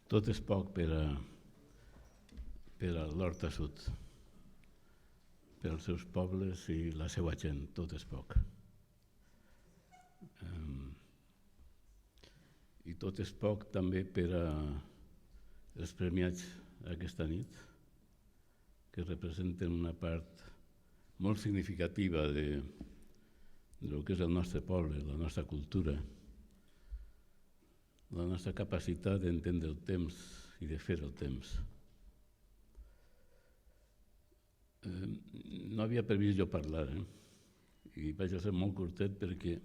Tot és poc per a l'Horta Sud, per als seus pobles i la seva gent, tot és poc. I tot és poc també per als premiats aquesta nit, que representen una part molt significativa de lo que és el nostre poble, la nostra cultura, la nostra capacitat d'entendre el temps i de fer el temps. No havia previst jo parlar, i vaig a ser molt curtet perquè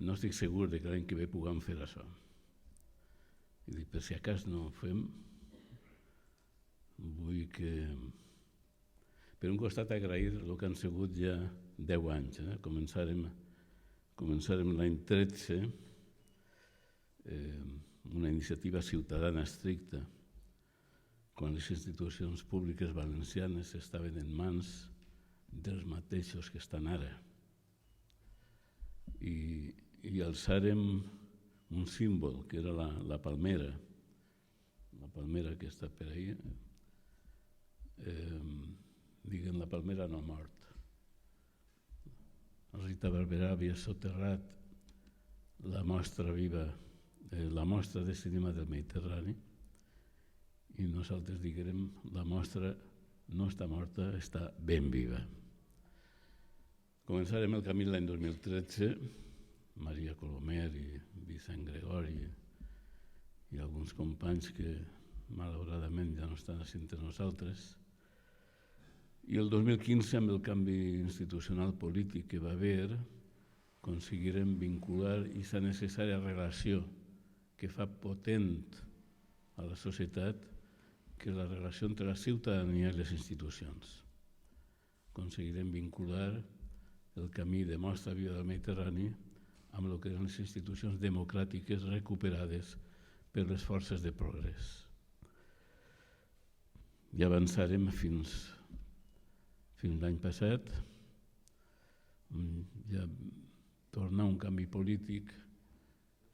no estic segur que l'any que ve puguem fer això. I dic, per si acas no ho fem, vull que, per un costat, agrair el que han sigut ja 10 anys. Començarem l'any 13, una iniciativa ciutadana estricta, quan les institucions públiques valencianes estaven en mans dels mateixos que estan ara. I alçàrem un símbol, que era la palmera que està per ahí. Diguem, la palmera no ha mort. Rita Barberà havia soterrat la mostra viva, la mostra de cinema del Mediterrani, i nosaltres diguem, la mostra no està morta, està ben viva. Començarem el camí l'any 2013, Maria Colomer i Vicent Gregori i alguns companys que malauradament ja no estan entre nosaltres. I el 2015, amb el canvi institucional polític que va haver, aconseguirem vincular aquesta necessària relació que fa potent a la societat, que és la relació entre la ciutadania i les institucions. Aconseguirem vincular el camí de mostra viva del Mediterrani amb el que eren les institucions democràtiques recuperades per les forces de progrés. I avançarem fins l'any passat, ja tornar a un canvi polític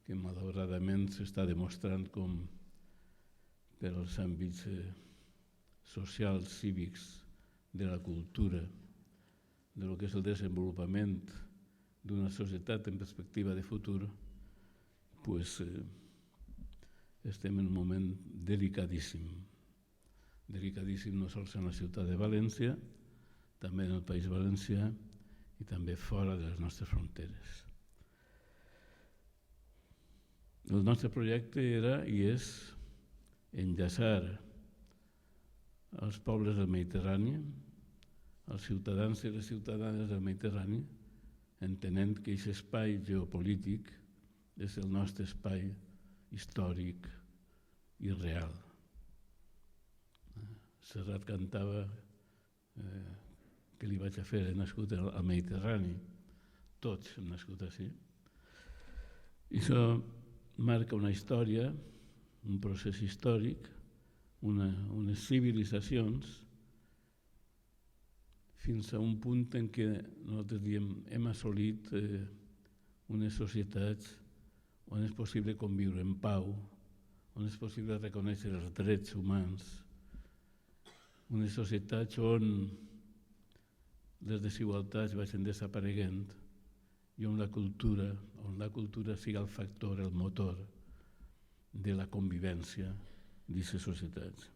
que malauradament s'està demostrant com per als àmbits socials, cívics, de la cultura, del que és el desenvolupament d'una societat en perspectiva de futur, estem en un moment delicadíssim. Delicadíssim no sols en la ciutat de València, també en el País Valencià i també fora de les nostres fronteres. El nostre projecte era i és enllaçar els pobles del Mediterrani, els ciutadans i les ciutadanes del Mediterrani, entenent que aquest espai geopolític és el nostre espai històric i real. Serrat cantava que li vaig a fer, he nascut al Mediterrani, tots hem nascut així. I això marca una història, un procés històric, unes civilitzacions, fins a un punt en què nosaltres diem hem assolit unes societats on és possible conviure en pau, on és possible reconèixer els drets humans, unes societats on les desigualtats vagin desapareguent i on la cultura siga el factor, el motor de la convivència d'aquestes societats.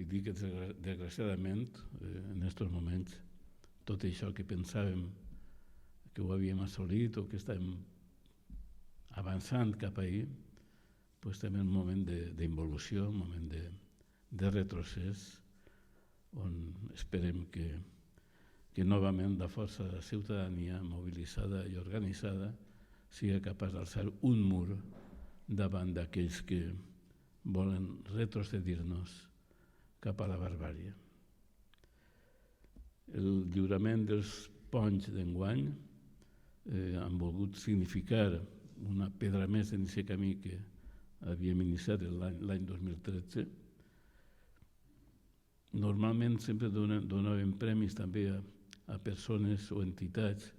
I dic que, desgraciadament, en aquests moments, tot això que pensàvem que ho havíem assolit o que estàvem avançant cap ahir, estem en un moment d'involució, un moment de retrocés, on esperem que novament la força de la ciutadania mobilitzada i organitzada sigui capaç d'alçar un mur davant d'aquells que volen retrocedir-nos cap a la barbàrie. El lliurament dels ponys d'enguany han volgut significar una pedra més en aquest camí que havíem iniciat l'any 2013. Normalment sempre donàvem premis també a persones o entitats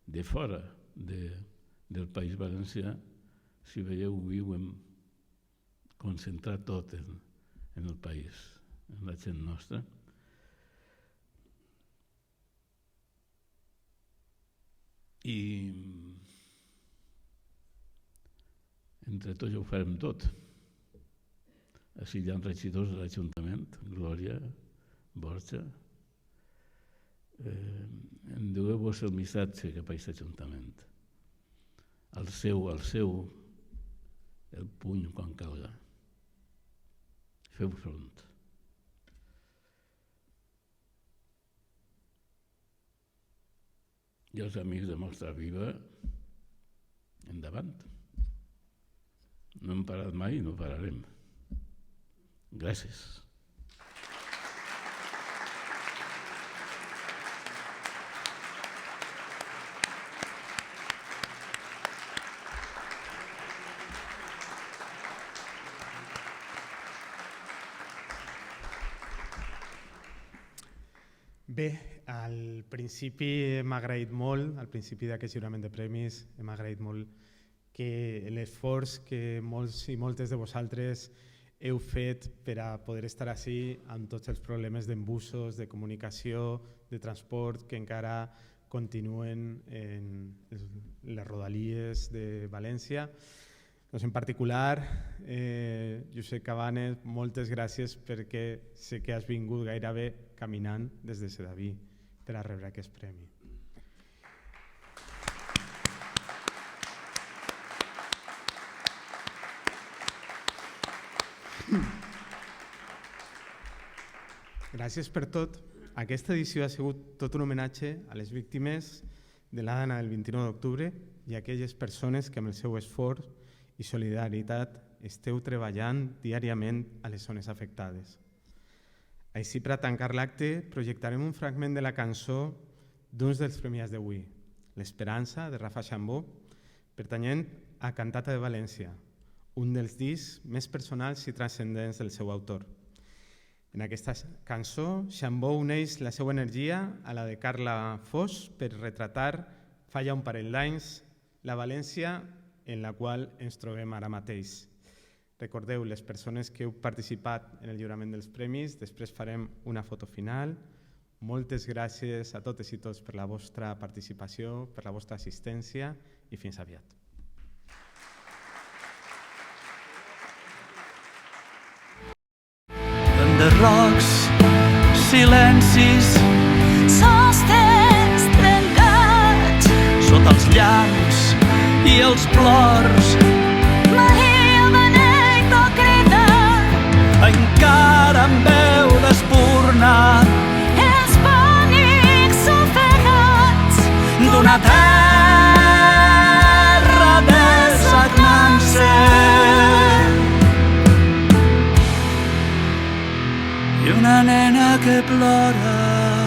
de fora del País Valencià. Si veieu, avui ho hem concentrar tot en el país, en la gent nostra. I entre tots ho farem tot. Així hi ha regidors de l'Ajuntament, Glòria, Borja. Endueu-vos el missatge cap a aquest Ajuntament. El seu, el puny quan calga. Feu front. I els amics de Mostra Viva, endavant. No hem parat mai i no pararem. Gràcies. Bé, al principi hem agraït molt, al principi d'aquest lliurament de premis, hem agraït molt que l'esforç que molts i moltes de vosaltres heu fet per a poder estar ací amb tots els problemes d'embussos, de comunicació, de transport que encara continuen en les rodalies de València. Doncs en particular, Josep Cabanes, moltes gràcies perquè sé que has vingut gairebé caminant des de Sedaví per a rebre aquest premi. Gràcies per tot. Aquesta edició ha sigut tot un homenatge a les víctimes de la Dana del 29 d'octubre i a aquelles persones que amb el seu esforç i solidaritat esteu treballant diàriament a les zones afectades. Així, per a tancar l'acte, projectarem un fragment de la cançó d'uns dels premiats d'avui, L'Esperança, de Rafa Xambó, pertanyent a Cantata de València, un dels discs més personals i transcendents del seu autor. En aquesta cançó, Xambó uneix la seva energia a la de Carla Fos per retratar, fa ja un parell d'anys, la València en la qual ens trobem ara mateix. Recordeu, les persones que heu participat en el lliurament dels premis, després farem una foto final. Moltes gràcies a totes i tots per la vostra participació, per la vostra assistència i fins aviat. Enderrocs, silencis, sostens trencats sota els llamps i els plors. Maria beneit o crida Encara em veu d'espurna els pànics ofegats d'una terra desagnant-se i una nena que plora.